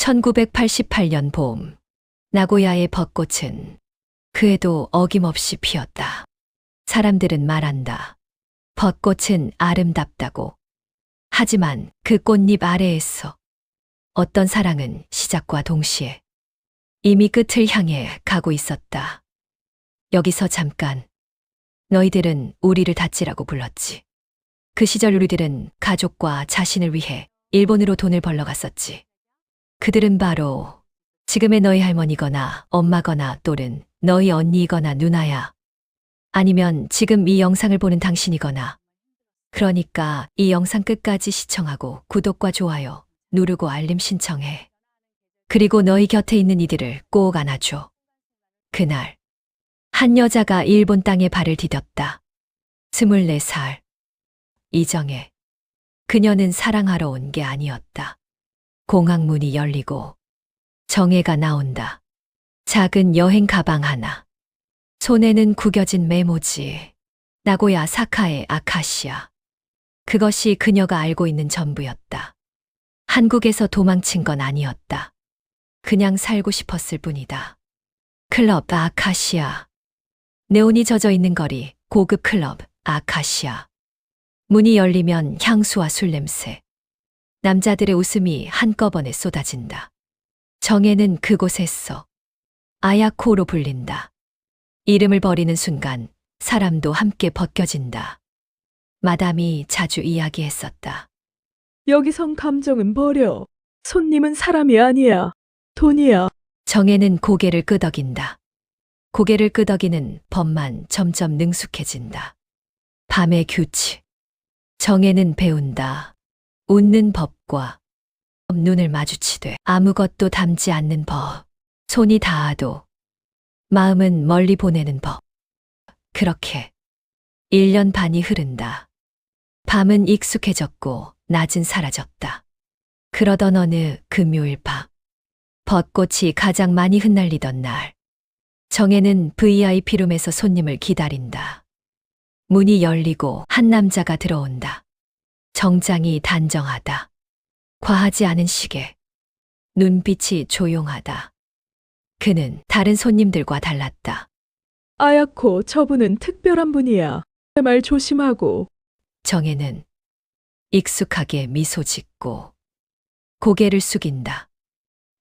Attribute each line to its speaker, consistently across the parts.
Speaker 1: 1988년 봄, 나고야의 벚꽃은 그해도 어김없이 피었다. 사람들은 말한다. 벚꽃은 아름답다고. 하지만 그 꽃잎 아래에서 어떤 사랑은 시작과 동시에 이미 끝을 향해 가고 있었다. 여기서 잠깐. 너희들은 우리를 다찌라고 불렀지. 그 시절 우리들은 가족과 자신을 위해 일본으로 돈을 벌러 갔었지. 그들은 바로 지금의 너희 할머니거나 엄마거나 또는 너희 언니이거나 누나야. 아니면 지금 이 영상을 보는 당신이거나. 그러니까 이 영상 끝까지 시청하고 구독과 좋아요 누르고 알림 신청해. 그리고 너희 곁에 있는 이들을 꼭 안아줘. 그날 한 여자가 일본 땅에 발을 디뎠다. 24살. 이정혜. 그녀는 사랑하러 온 게 아니었다. 공항문이 열리고 정혜가 나온다. 작은 여행 가방 하나. 손에는 구겨진 메모지. 나고야 사카의 아카시아. 그것이 그녀가 알고 있는 전부였다. 한국에서 도망친 건 아니었다. 그냥 살고 싶었을 뿐이다. 클럽 아카시아. 네온이 젖어 있는 거리, 고급 클럽 아카시아. 문이 열리면 향수와 술 냄새. 남자들의 웃음이 한꺼번에 쏟아진다. 정혜는 그곳에서 아야코로 불린다. 이름을 버리는 순간 사람도 함께 벗겨진다. 마담이 자주 이야기했었다.
Speaker 2: 여기선 감정은 버려. 손님은 사람이 아니야. 돈이야.
Speaker 1: 정혜는 고개를 끄덕인다. 고개를 끄덕이는 법만 점점 능숙해진다. 밤의 규칙. 정혜는 배운다. 웃는 법과 눈을 마주치되 아무것도 담지 않는 법. 손이 닿아도 마음은 멀리 보내는 법. 그렇게 1년 반이 흐른다. 밤은 익숙해졌고 낮은 사라졌다. 그러던 어느 금요일 밤. 벚꽃이 가장 많이 흩날리던 날. 정혜는 VIP 룸에서 손님을 기다린다. 문이 열리고 한 남자가 들어온다. 정장이 단정하다. 과하지 않은 시계. 눈빛이 조용하다. 그는 다른 손님들과 달랐다.
Speaker 2: 아야코, 저분은 특별한 분이야. 말 조심하고.
Speaker 1: 정혜는 익숙하게 미소 짓고 고개를 숙인다.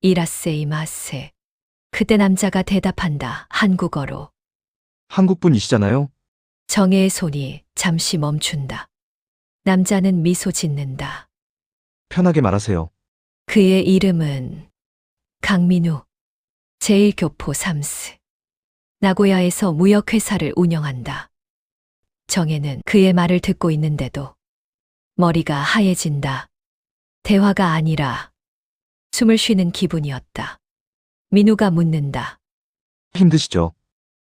Speaker 1: 이라세이마세. 그때 남자가 대답한다. 한국어로.
Speaker 3: 한국 분이시잖아요.
Speaker 1: 정혜의 손이 잠시 멈춘다. 남자는 미소 짓는다.
Speaker 3: 편하게 말하세요.
Speaker 1: 그의 이름은 강민우. 제1교포 3스. 나고야에서 무역회사를 운영한다. 정혜는 그의 말을 듣고 있는데도 머리가 하얘진다. 대화가 아니라 숨을 쉬는 기분이었다. 민우가 묻는다.
Speaker 3: 힘드시죠?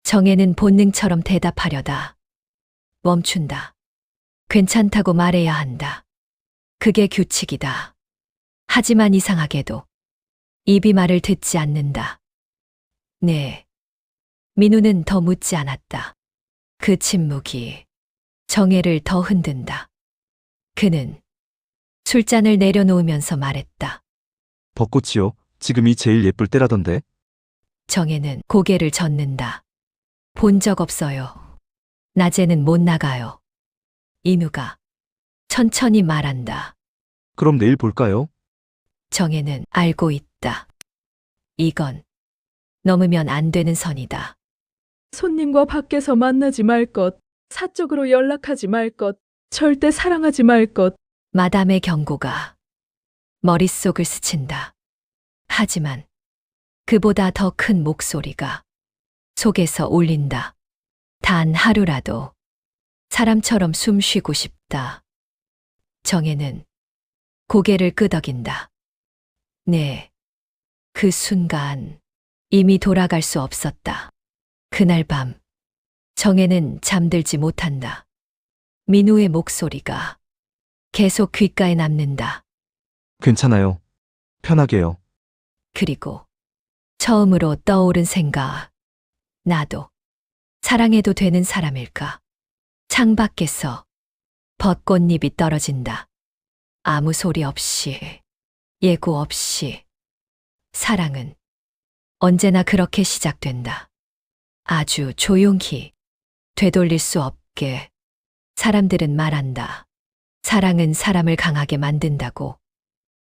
Speaker 1: 정혜는 본능처럼 대답하려다 멈춘다. 괜찮다고 말해야 한다. 그게 규칙이다. 하지만 이상하게도 입이 말을 듣지 않는다. 네. 민우는 더 묻지 않았다. 그 침묵이 정혜를 더 흔든다. 그는 술잔을 내려놓으면서 말했다.
Speaker 3: 벚꽃이요. 지금이 제일 예쁠 때라던데.
Speaker 1: 정혜는 고개를 젓는다. 본 적 없어요. 낮에는 못 나가요. 인우가 천천히 말한다.
Speaker 3: 그럼 내일 볼까요?
Speaker 1: 정혜는 알고 있다. 이건 넘으면 안 되는 선이다.
Speaker 2: 손님과 밖에서 만나지 말 것. 사적으로 연락하지 말 것. 절대 사랑하지 말 것.
Speaker 1: 마담의 경고가 머릿속을 스친다. 하지만 그보다 더 큰 목소리가 속에서 울린다. 단 하루라도 사람처럼 숨 쉬고 싶다. 정혜는 고개를 끄덕인다. 네. 그 순간 이미 돌아갈 수 없었다. 그날 밤 정혜는 잠들지 못한다. 민우의 목소리가 계속 귓가에 남는다.
Speaker 3: 괜찮아요. 편하게요.
Speaker 1: 그리고 처음으로 떠오른 생각. 나도 사랑해도 되는 사람일까? 창밖에서 벚꽃잎이 떨어진다. 아무 소리 없이, 예고 없이. 사랑은 언제나 그렇게 시작된다. 아주 조용히, 되돌릴 수 없게. 사람들은 말한다. 사랑은 사람을 강하게 만든다고.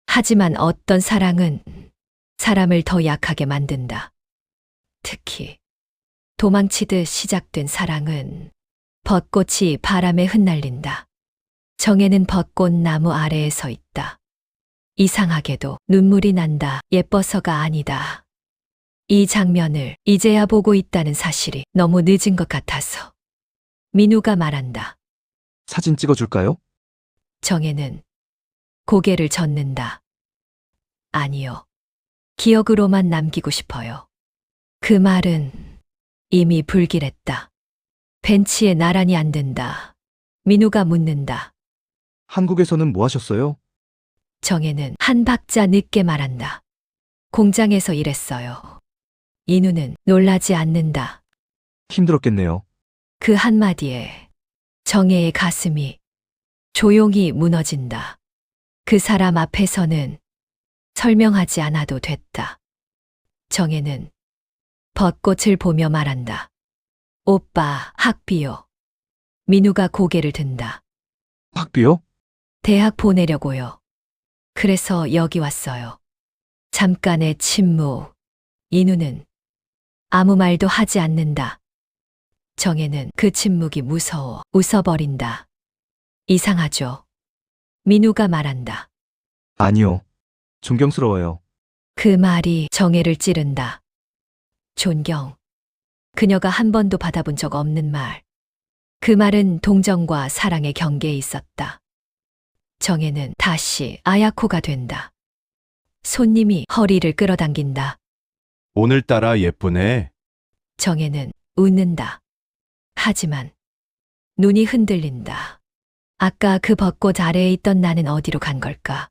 Speaker 1: 하지만 어떤 사랑은 사람을 더 약하게 만든다. 특히 도망치듯 시작된 사랑은 벚꽃이 바람에 흩날린다. 정혜는 벚꽃 나무 아래에 서 있다. 이상하게도 눈물이 난다. 예뻐서가 아니다. 이 장면을 이제야 보고 있다는 사실이 너무 늦은 것 같아서. 민우가 말한다.
Speaker 3: 사진 찍어줄까요?
Speaker 1: 정혜는 고개를 젓는다. 아니요. 기억으로만 남기고 싶어요. 그 말은 이미 불길했다. 벤치에 나란히 앉는다. 민우가 묻는다.
Speaker 3: 한국에서는 뭐 하셨어요?
Speaker 1: 정혜는 한 박자 늦게 말한다. 공장에서 일했어요. 인우는 놀라지 않는다.
Speaker 3: 힘들었겠네요.
Speaker 1: 그 한마디에 정혜의 가슴이 조용히 무너진다. 그 사람 앞에서는 설명하지 않아도 됐다. 정혜는 벚꽃을 보며 말한다. 오빠, 학비요. 민우가 고개를 든다.
Speaker 3: 학비요?
Speaker 1: 대학 보내려고요. 그래서 여기 왔어요. 잠깐의 침묵. 인우는 아무 말도 하지 않는다. 정혜는 그 침묵이 무서워 웃어버린다. 이상하죠? 민우가 말한다.
Speaker 3: 아니요. 존경스러워요.
Speaker 1: 그 말이 정혜를 찌른다. 존경. 그녀가 한 번도 받아본 적 없는 말. 그 말은 동정과 사랑의 경계에 있었다. 정혜는 다시 아야코가 된다. 손님이 허리를 끌어당긴다.
Speaker 4: 오늘따라 예쁘네.
Speaker 1: 정혜는 웃는다. 하지만 눈이 흔들린다. 아까 그 벚꽃 아래에 있던 나는 어디로 간 걸까?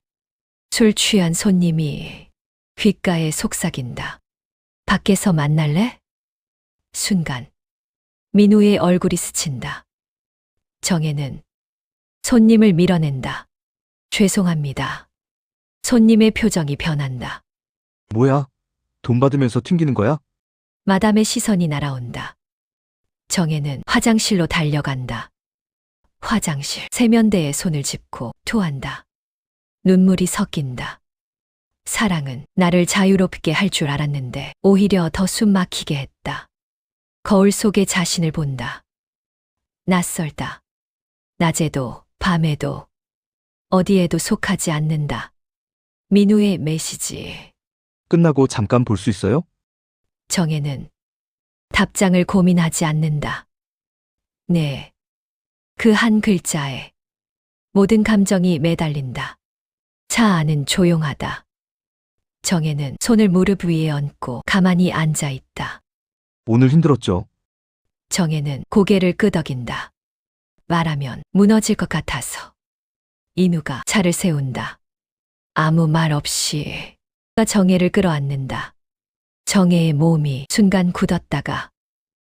Speaker 1: 술 취한 손님이 귓가에 속삭인다. 밖에서 만날래? 순간 민우의 얼굴이 스친다. 정혜는 손님을 밀어낸다. 죄송합니다. 손님의 표정이 변한다.
Speaker 3: 뭐야? 돈 받으면서 튕기는 거야?
Speaker 1: 마담의 시선이 날아온다. 정혜는 화장실로 달려간다. 화장실 세면대에 손을 짚고 토한다. 눈물이 섞인다. 사랑은 나를 자유롭게 할 줄 알았는데 오히려 더 숨 막히게 했다. 거울 속에 자신을 본다. 낯설다. 낮에도 밤에도 어디에도 속하지 않는다. 민우의 메시지.
Speaker 3: 끝나고 잠깐 볼 수 있어요?
Speaker 1: 정혜는 답장을 고민하지 않는다. 네. 그 한 글자에 모든 감정이 매달린다. 차 안은 조용하다. 정혜는 손을 무릎 위에 얹고 가만히 앉아 있다.
Speaker 3: 오늘 힘들었죠?
Speaker 1: 정혜는 고개를 끄덕인다. 말하면 무너질 것 같아서. 인우가 차를 세운다. 아무 말 없이 정혜를 끌어안는다. 정혜의 몸이 순간 굳었다가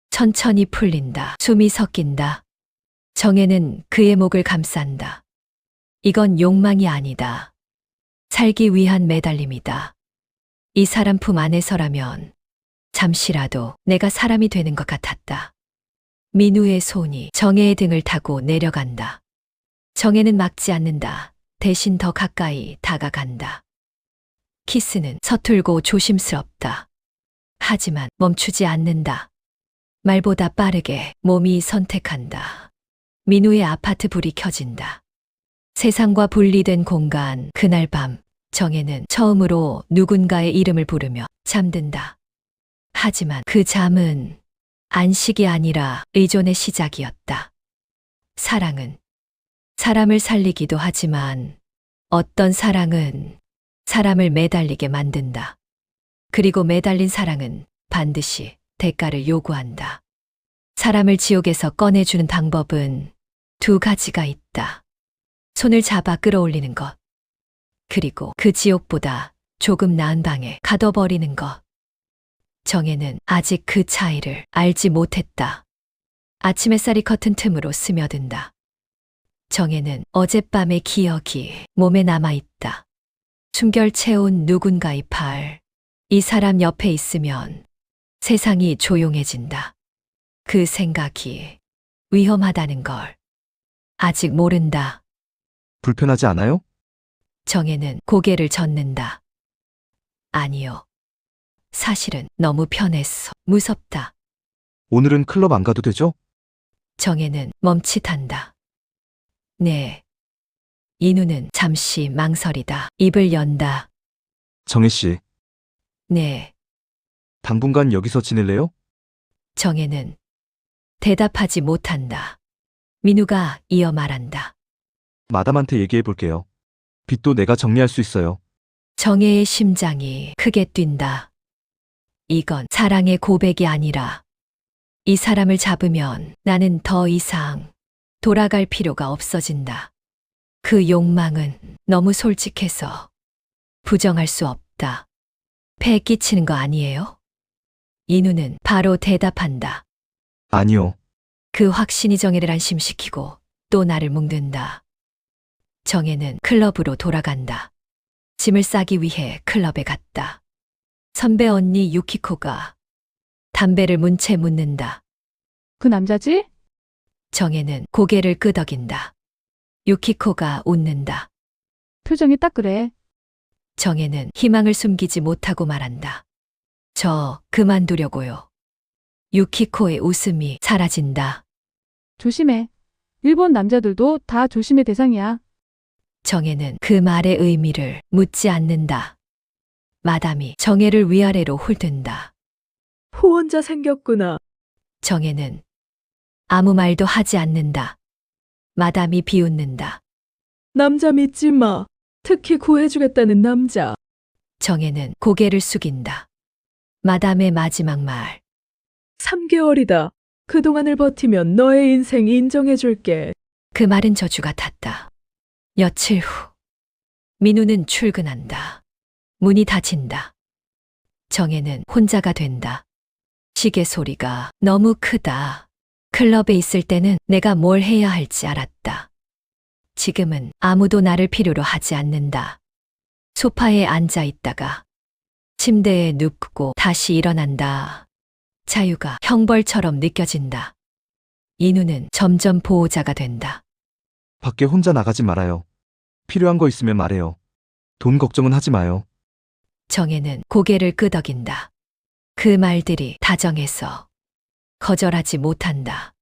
Speaker 1: 천천히 풀린다. 숨이 섞인다. 정혜는 그의 목을 감싼다. 이건 욕망이 아니다. 살기 위한 매달림이다. 이 사람 품 안에서라면 잠시라도 내가 사람이 되는 것 같았다. 민우의 손이 정혜의 등을 타고 내려간다. 정혜는 막지 않는다. 대신 더 가까이 다가간다. 키스는 서툴고 조심스럽다. 하지만 멈추지 않는다. 말보다 빠르게 몸이 선택한다. 민우의 아파트 불이 켜진다. 세상과 분리된 공간, 그날 밤, 정혜는 처음으로 누군가의 이름을 부르며 잠든다. 하지만 그 잠은 안식이 아니라 의존의 시작이었다. 사랑은 사람을 살리기도 하지만 어떤 사랑은 사람을 매달리게 만든다. 그리고 매달린 사랑은 반드시 대가를 요구한다. 사람을 지옥에서 꺼내주는 방법은 두 가지가 있다. 손을 잡아 끌어올리는 것. 그리고 그 지옥보다 조금 나은 방에 가둬버리는 것. 정혜는 아직 그 차이를 알지 못했다. 아침 햇살이 커튼 틈으로 스며든다. 정혜는 어젯밤의 기억이 몸에 남아있다. 숨결 채운 누군가의 팔, 이 사람 옆에 있으면 세상이 조용해진다. 그 생각이 위험하다는 걸 아직 모른다.
Speaker 3: 불편하지 않아요?
Speaker 1: 정혜는 고개를 젓는다. 아니요. 사실은 너무 편했어. 무섭다.
Speaker 3: 오늘은 클럽 안 가도 되죠?
Speaker 1: 정혜는 멈칫한다. 네. 인우는 잠시 망설이다. 입을 연다.
Speaker 3: 정혜 씨,
Speaker 1: 네.
Speaker 3: 당분간 여기서 지낼래요?
Speaker 1: 정혜는 대답하지 못한다. 민우가 이어 말한다.
Speaker 3: 마담한테 얘기해 볼게요. 빚도 내가 정리할 수 있어요.
Speaker 1: 정혜의 심장이 크게 뛴다. 이건 사랑의 고백이 아니라 이 사람을 잡으면 나는 더 이상 돌아갈 필요가 없어진다. 그 욕망은 너무 솔직해서 부정할 수 없다. 폐 끼치는 거 아니에요? 인우는 바로 대답한다.
Speaker 3: 아니요.
Speaker 1: 그 확신이 정혜를 안심시키고 또 나를 뭉든다. 정혜는 클럽으로 돌아간다. 짐을 싸기 위해 클럽에 갔다. 선배 언니 유키코가 담배를 문 채 묻는다.
Speaker 2: 그 남자지?
Speaker 1: 정혜는 고개를 끄덕인다. 유키코가 웃는다.
Speaker 2: 표정이 딱 그래.
Speaker 1: 정혜는 희망을 숨기지 못하고 말한다. 저 그만두려고요. 유키코의 웃음이 사라진다.
Speaker 2: 조심해. 일본 남자들도 다 조심의 대상이야.
Speaker 1: 정혜는 그 말의 의미를 묻지 않는다. 마담이 정혜를 위아래로 훑는다.
Speaker 2: 후원자 생겼구나.
Speaker 1: 정혜는 아무 말도 하지 않는다. 마담이 비웃는다.
Speaker 2: 남자 믿지 마. 특히 구해주겠다는 남자.
Speaker 1: 정혜는 고개를 숙인다. 마담의 마지막 말.
Speaker 2: 3개월이다. 그동안을 버티면 너의 인생 인정해줄게.
Speaker 1: 그 말은 저주 같았다. 며칠 후 민우는 출근한다. 문이 닫힌다. 정혜는 혼자가 된다. 시계 소리가 너무 크다. 클럽에 있을 때는 내가 뭘 해야 할지 알았다. 지금은 아무도 나를 필요로 하지 않는다. 소파에 앉아 있다가 침대에 눕고 다시 일어난다. 자유가 형벌처럼 느껴진다. 인우는 점점 보호자가 된다.
Speaker 3: 밖에 혼자 나가지 말아요. 필요한 거 있으면 말해요. 돈 걱정은 하지 마요.
Speaker 1: 정혜는 고개를 끄덕인다. 그 말들이 다정해서 거절하지 못한다.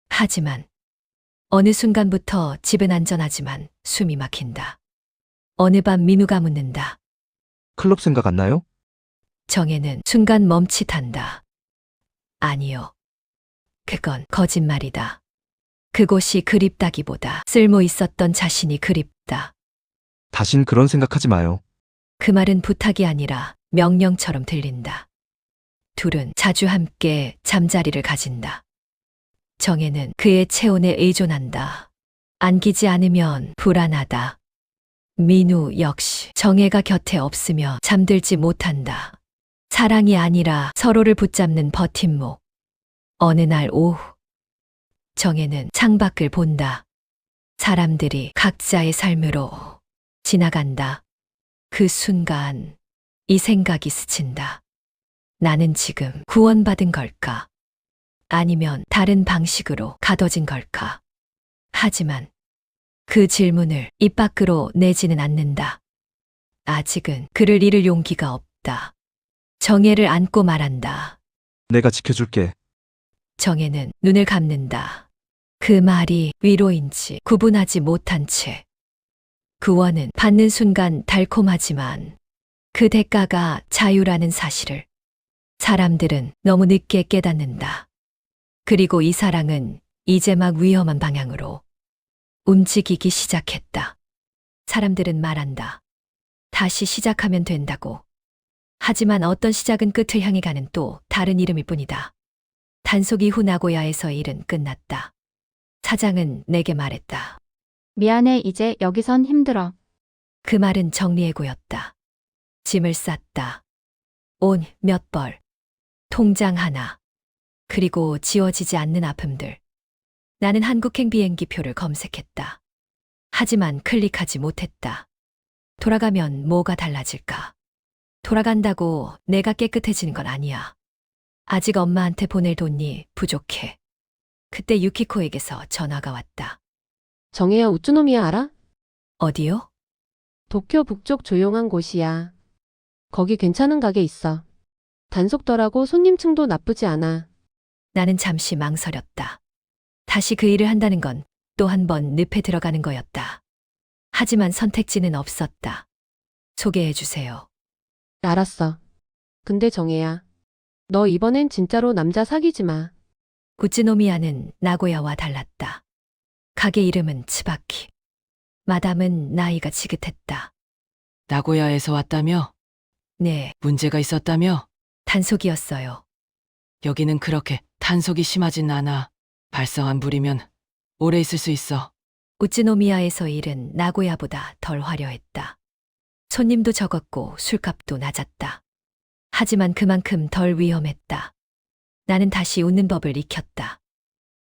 Speaker 1: 하지만 어느 순간부터 집은 안전하지만 숨이 막힌다. 어느 밤 민우가 묻는다.
Speaker 3: 클럽 생각 안 나요?
Speaker 1: 정혜는 순간 멈칫한다. 아니요. 그건 거짓말이다. 그곳이 그립다기보다 쓸모 있었던 자신이 그립다.
Speaker 3: 다신 그런 생각하지 마요.
Speaker 1: 그 말은 부탁이 아니라 명령처럼 들린다. 둘은 자주 함께 잠자리를 가진다. 정혜는 그의 체온에 의존한다. 안기지 않으면 불안하다. 민우 역시 정혜가 곁에 없으면 잠들지 못한다. 사랑이 아니라 서로를 붙잡는 버팀목. 어느 날 오후, 정혜는 창밖을 본다. 사람들이 각자의 삶으로 지나간다. 그 순간 이 생각이 스친다. 나는 지금 구원받은 걸까? 아니면 다른 방식으로 가둬진 걸까? 하지만 그 질문을 입 밖으로 내지는 않는다. 아직은 그를 잃을 용기가 없다. 정혜를 안고 말한다.
Speaker 3: 내가 지켜줄게.
Speaker 1: 정혜는 눈을 감는다. 그 말이 위로인지 구분하지 못한 채. 구원은 받는 순간 달콤하지만 그 대가가 자유라는 사실을 사람들은 너무 늦게 깨닫는다. 그리고 이 사랑은 이제 막 위험한 방향으로 움직이기 시작했다. 사람들은 말한다. 다시 시작하면 된다고. 하지만 어떤 시작은 끝을 향해 가는 또 다른 이름일 뿐이다. 단속 이후 나고야에서의 일은 끝났다. 사장은 내게 말했다.
Speaker 5: 미안해, 이제 여기선 힘들어.
Speaker 1: 그 말은 정리해고였다. 짐을 쌌다. 옷 몇 벌, 통장 하나, 그리고 지워지지 않는 아픔들. 나는 한국행 비행기표를 검색했다. 하지만 클릭하지 못했다. 돌아가면 뭐가 달라질까? 돌아간다고 내가 깨끗해지는 건 아니야. 아직 엄마한테 보낼 돈이 부족해. 그때 유키코에게서 전화가 왔다.
Speaker 6: 정혜야 우쭈노미야 알아?
Speaker 1: 어디요?
Speaker 6: 도쿄 북쪽 조용한 곳이야. 거기 괜찮은 가게 있어. 단속더라고 손님층도 나쁘지 않아.
Speaker 1: 나는 잠시 망설였다. 다시 그 일을 한다는 건 또 한 번 늪에 들어가는 거였다. 하지만 선택지는 없었다. 소개해 주세요.
Speaker 6: 알았어. 근데 정혜야. 너 이번엔 진짜로 남자 사귀지 마.
Speaker 1: 우츠노미야는 나고야와 달랐다. 가게 이름은 츠바키. 마담은 나이가 지긋했다.
Speaker 7: 나고야에서 왔다며?
Speaker 1: 네,
Speaker 7: 문제가 있었다며?
Speaker 1: 단속이었어요.
Speaker 7: 여기는 그렇게 단속이 심하진 않아. 발성한 부리면 오래 있을 수 있어.
Speaker 1: 우츠노미야에서 일은 나고야보다 덜 화려했다. 손님도 적었고 술값도 낮았다. 하지만 그만큼 덜 위험했다. 나는 다시 웃는 법을 익혔다.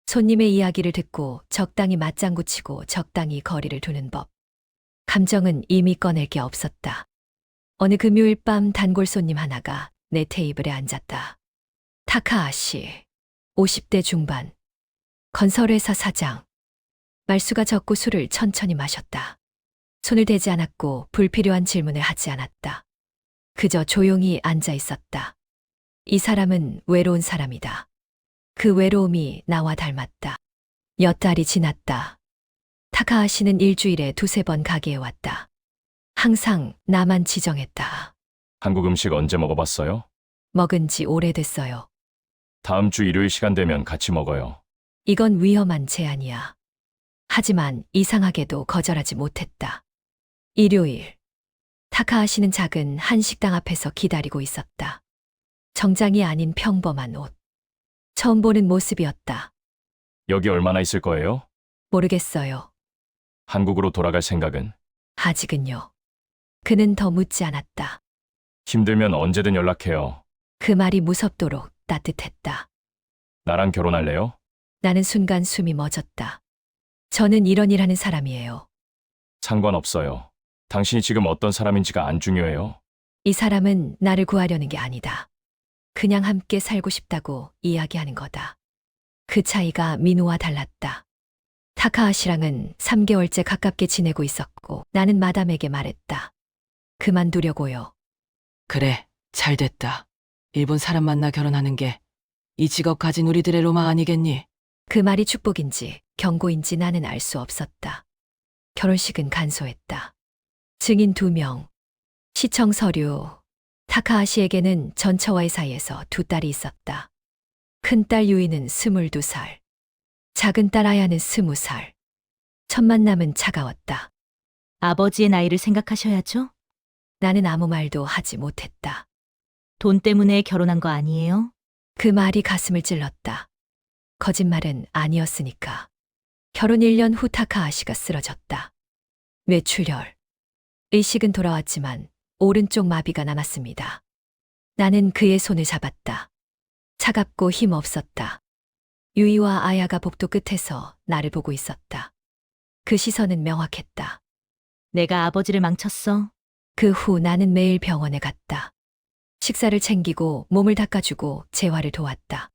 Speaker 1: 손님의 이야기를 듣고 적당히 맞장구 치고 적당히 거리를 두는 법. 감정은 이미 꺼낼 게 없었다. 어느 금요일 밤 단골 손님 하나가 내 테이블에 앉았다. 타카하시, 50대 중반, 건설회사 사장. 말수가 적고 술을 천천히 마셨다. 손을 대지 않았고 불필요한 질문을 하지 않았다. 그저 조용히 앉아 있었다. 이 사람은 외로운 사람이다. 그 외로움이 나와 닮았다. 몇 달이 지났다. 타카하시는 일주일에 두세 번 가게에 왔다. 항상 나만 지정했다.
Speaker 8: 한국 음식 언제 먹어봤어요?
Speaker 1: 먹은 지 오래됐어요.
Speaker 8: 다음 주 일요일 시간 되면 같이 먹어요.
Speaker 1: 이건 위험한 제안이야. 하지만 이상하게도 거절하지 못했다. 일요일. 타카하시는 작은 한식당 앞에서 기다리고 있었다. 정장이 아닌 평범한 옷. 처음 보는 모습이었다.
Speaker 8: 여기 얼마나 있을 거예요?
Speaker 1: 모르겠어요.
Speaker 8: 한국으로 돌아갈 생각은?
Speaker 1: 아직은요. 그는 더 묻지 않았다.
Speaker 8: 힘들면 언제든 연락해요.
Speaker 1: 그 말이 무섭도록 따뜻했다.
Speaker 8: 나랑 결혼할래요?
Speaker 1: 나는 순간 숨이 멎었다. 저는 이런 일 하는 사람이에요.
Speaker 8: 상관없어요. 당신이 지금 어떤 사람인지가 안 중요해요.
Speaker 1: 이 사람은 나를 구하려는 게 아니다. 그냥 함께 살고 싶다고 이야기하는 거다. 그 차이가 민우와 달랐다. 타카하시랑은 3개월째 가깝게 지내고 있었고 나는 마담에게 말했다. 그만두려고요.
Speaker 7: 그래, 잘 됐다. 일본 사람 만나 결혼하는 게 이 직업 가진 우리들의 로망 아니겠니?
Speaker 1: 그 말이 축복인지 경고인지 나는 알 수 없었다. 결혼식은 간소했다. 증인 2명, 시청 서류. 타카하시에게는 전처와의 사이에서 2딸이 있었다. 큰딸 유이는 22살, 작은 딸 아야는 20살. 첫 만남은 차가웠다.
Speaker 9: 아버지의 나이를 생각하셔야죠.
Speaker 1: 나는 아무 말도 하지 못했다.
Speaker 9: 돈 때문에 결혼한 거 아니에요?
Speaker 1: 그 말이 가슴을 찔렀다. 거짓말은 아니었으니까. 결혼 1년 후 타카하시가 쓰러졌다. 뇌출혈. 의식은 돌아왔지만 오른쪽 마비가 남았습니다. 나는 그의 손을 잡았다. 차갑고 힘없었다. 유이와 아야가 복도 끝에서 나를 보고 있었다. 그 시선은 명확했다.
Speaker 9: 내가 아버지를 망쳤어.
Speaker 1: 그 후 나는 매일 병원에 갔다. 식사를 챙기고 몸을 닦아주고 재활을 도왔다.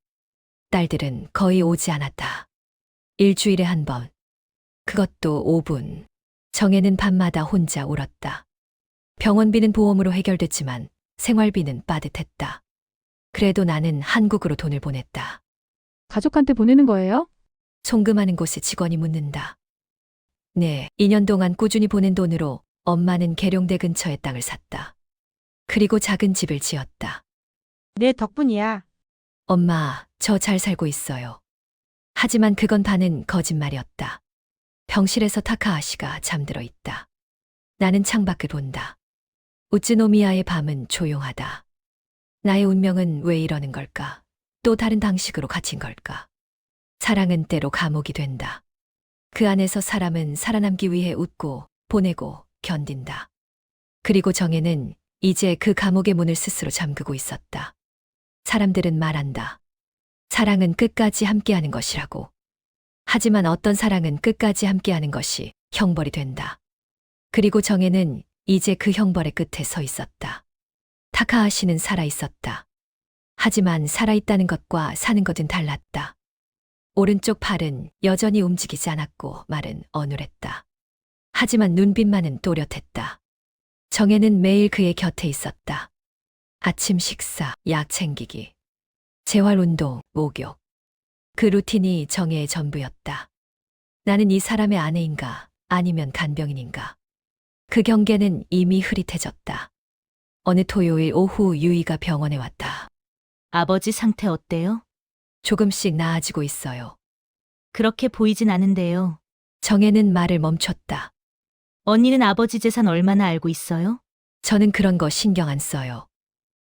Speaker 1: 딸들은 거의 오지 않았다. 일주일에 한 번. 그것도 5분. 정혜는 밤마다 혼자 울었다. 병원비는 보험으로 해결됐지만 생활비는 빠듯했다. 그래도 나는 한국으로 돈을 보냈다.
Speaker 2: 가족한테 보내는 거예요?
Speaker 1: 송금하는 곳에 직원이 묻는다. 네, 2년 동안 꾸준히 보낸 돈으로 엄마는 계룡대 근처에 땅을 샀다. 그리고 작은 집을 지었다.
Speaker 10: 내 덕분이야.
Speaker 1: 엄마, 저 잘 살고 있어요. 하지만 그건 반은 거짓말이었다. 병실에서 타카하시가 잠들어 있다. 나는 창밖을 본다. 우츠노미야의 밤은 조용하다. 나의 운명은 왜 이러는 걸까? 또 다른 방식으로 갇힌 걸까? 사랑은 때로 감옥이 된다. 그 안에서 사람은 살아남기 위해 웃고 보내고 견딘다. 그리고 정혜는 이제 그 감옥의 문을 스스로 잠그고 있었다. 사람들은 말한다. 사랑은 끝까지 함께하는 것이라고. 하지만 어떤 사랑은 끝까지 함께하는 것이 형벌이 된다. 그리고 정혜는 이제 그 형벌의 끝에 서 있었다. 타카하시는 살아 있었다. 하지만 살아있다는 것과 사는 것은 달랐다. 오른쪽 팔은 여전히 움직이지 않았고 말은 어눌했다. 하지만 눈빛만은 또렷했다. 정혜는 매일 그의 곁에 있었다. 아침 식사, 약 챙기기, 재활 운동, 목욕. 그 루틴이 정혜의 전부였다. 나는 이 사람의 아내인가 아니면 간병인인가. 그 경계는 이미 흐릿해졌다. 어느 토요일 오후 유이가 병원에 왔다.
Speaker 9: 아버지 상태 어때요?
Speaker 1: 조금씩 나아지고 있어요.
Speaker 9: 그렇게 보이진 않은데요.
Speaker 1: 정혜는 말을 멈췄다.
Speaker 9: 언니는 아버지 재산 얼마나 알고 있어요?
Speaker 1: 저는 그런 거 신경 안 써요.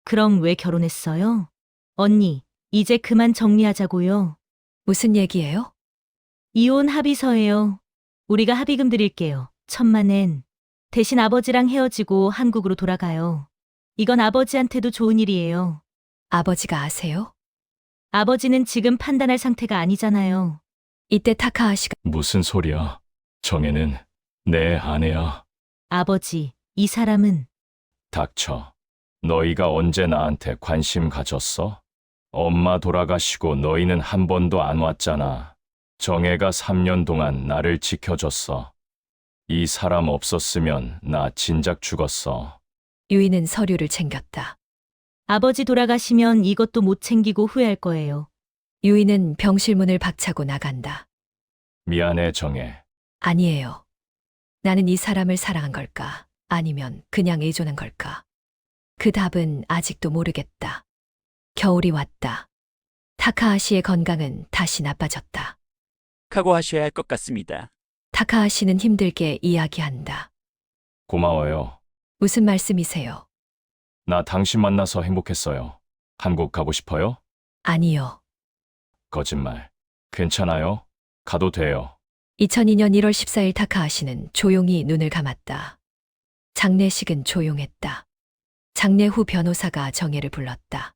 Speaker 9: 그럼 왜 결혼했어요? 언니, 이제 그만 정리하자고요.
Speaker 1: 무슨 얘기예요?
Speaker 9: 이혼 합의서예요. 우리가 합의금 드릴게요. 1,000만 엔. 대신 아버지랑 헤어지고 한국으로 돌아가요. 이건 아버지한테도 좋은 일이에요.
Speaker 1: 아버지가 아세요?
Speaker 9: 아버지는 지금 판단할 상태가 아니잖아요.
Speaker 1: 이때 타카하시가
Speaker 8: 무슨 소리야? 정혜는 내 아내야.
Speaker 9: 아버지, 이 사람은
Speaker 8: 닥쳐. 너희가 언제 나한테 관심 가졌어? 엄마 돌아가시고 너희는 한 번도 안 왔잖아. 정혜가 3년 동안 나를 지켜줬어. 이 사람 없었으면 나 진작 죽었어.
Speaker 1: 유이는 서류를 챙겼다.
Speaker 9: 아버지 돌아가시면 이것도 못 챙기고 후회할 거예요.
Speaker 1: 유이는 병실 문을 박차고 나간다.
Speaker 8: 미안해, 정혜.
Speaker 1: 아니에요. 나는 이 사람을 사랑한 걸까? 아니면 그냥 의존한 걸까? 그 답은 아직도 모르겠다. 겨울이 왔다. 타카하시의 건강은 다시 나빠졌다.
Speaker 11: 각오하셔야 할 것 같습니다.
Speaker 1: 타카하시는 힘들게 이야기한다.
Speaker 8: 고마워요.
Speaker 1: 무슨 말씀이세요?
Speaker 8: 나 당신 만나서 행복했어요. 한국 가고 싶어요?
Speaker 1: 아니요.
Speaker 8: 거짓말. 괜찮아요? 가도 돼요.
Speaker 1: 2002년 1월 14일 타카하시는 조용히 눈을 감았다. 장례식은 조용했다. 장례 후 변호사가 정혜를 불렀다.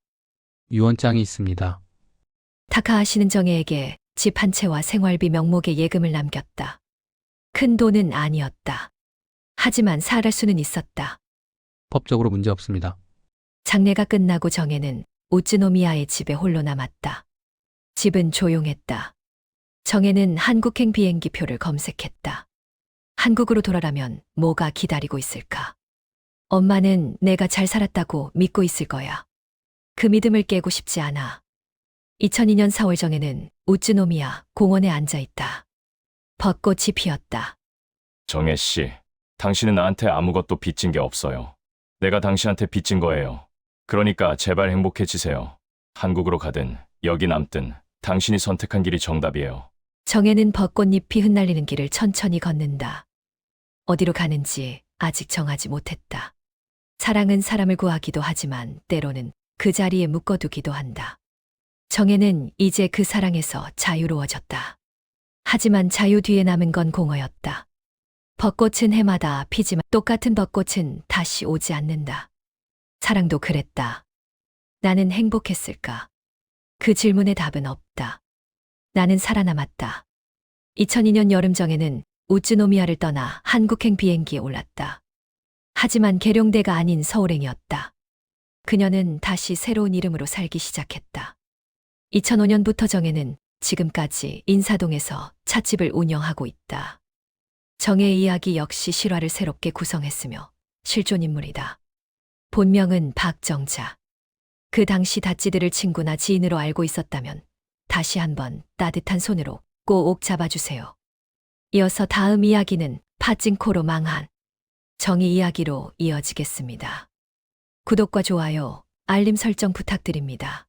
Speaker 12: 유언장이 있습니다.
Speaker 1: 타카하시는 정혜에게 집 한 채와 생활비 명목의 예금을 남겼다. 큰 돈은 아니었다. 하지만 살할 수는 있었다.
Speaker 12: 법적으로 문제 없습니다.
Speaker 1: 장례가 끝나고 정혜는 우츠노미아의 집에 홀로 남았다. 집은 조용했다. 정혜는 한국행 비행기표를 검색했다. 한국으로 돌아가면 뭐가 기다리고 있을까? 엄마는 내가 잘 살았다고 믿고 있을 거야. 그 믿음을 깨고 싶지 않아. 2002년 4월 정혜는 우츠노미아 공원에 앉아 있다. 벚꽃이 피었다.
Speaker 8: 정혜 씨, 당신은 나한테 아무것도 빚진 게 없어요. 내가 당신한테 빚진 거예요. 그러니까 제발 행복해지세요. 한국으로 가든 여기 남든 당신이 선택한 길이 정답이에요.
Speaker 1: 정혜는 벚꽃잎이 흩날리는 길을 천천히 걷는다. 어디로 가는지 아직 정하지 못했다. 사랑은 사람을 구하기도 하지만 때로는 그 자리에 묶어두기도 한다. 정혜는 이제 그 사랑에서 자유로워졌다. 하지만 자유 뒤에 남은 건 공허였다. 벚꽃은 해마다 피지만 똑같은 벚꽃은 다시 오지 않는다. 사랑도 그랬다. 나는 행복했을까? 그 질문의 답은 없다. 나는 살아남았다. 2002년 여름 정혜는 우츠노미아를 떠나 한국행 비행기에 올랐다. 하지만 계룡대가 아닌 서울행이었다. 그녀는 다시 새로운 이름으로 살기 시작했다. 2005년부터 정혜는 지금까지 인사동에서 찻집을 운영하고 있다. 정혜의 이야기 역시 실화를 새롭게 구성했으며 실존인물이다. 본명은 박정자. 그 당시 다찌들을 친구나 지인으로 알고 있었다면 다시 한번 따뜻한 손으로 꼭 잡아주세요. 이어서 다음 이야기는 파찐코로 망한 정의 이야기로 이어지겠습니다. 구독과 좋아요, 알림 설정 부탁드립니다.